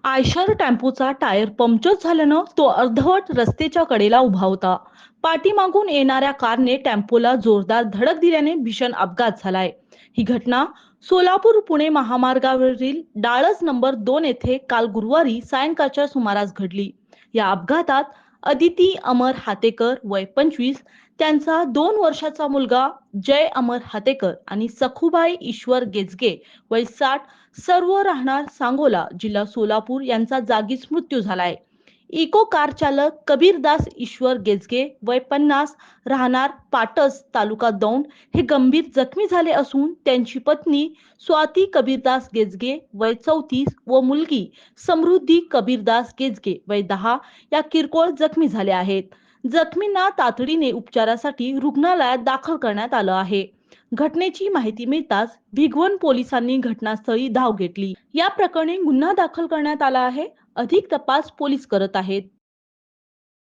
Eicher टेम्पोचा tyre puncture झाल्यानं तो अर्धवट रस्त्याच्या कडेला उभा होता. पाठीमागून येणाऱ्या कारने टेम्पोला जोरदार धडक दिल्याने भीषण अपघात झालाय. ही घटना सोलापूर पुणे महामार्गावरील डाळस नंबर 2 येथे काल गुरुवारी सायंकाळच्या सुमारास घडली. या अपघातात अदिती अमर हातेकर वय 25, त्यांचा 2 वर्षाचा मुलगा जय अमर हातेकर आणि सखुबाई ईश्वर गेजगे वय 60, सर्व राहणार सांगोला जिल्हा सोलापूर यांचा जागीच मृत्यू झालाय. इको कार चालक कबीरदास ईश्वर गेजगे वय 50, राहणार पाटस तालुका दौंड हे गंभीर जखमी झाले असून त्यांची पत्नी स्वाती कबीरदास गेजगे वय 34 व मुलगी समृद्धी कबीरदास गेजगे वय 10 या किरकोळ जखमी झाल्या आहेत. जखमींना तातडीने उपचारासाठी रुग्णालयात दाखल करण्यात आलं आहे. घटनेची माहिती मिळताच भिगवण पोलिसांनी घटनास्थळी धाव घेतली. या प्रकरणी गुन्हा दाखल करण्यात आला आहे. अधिक तपास पोलीस करत आहेत.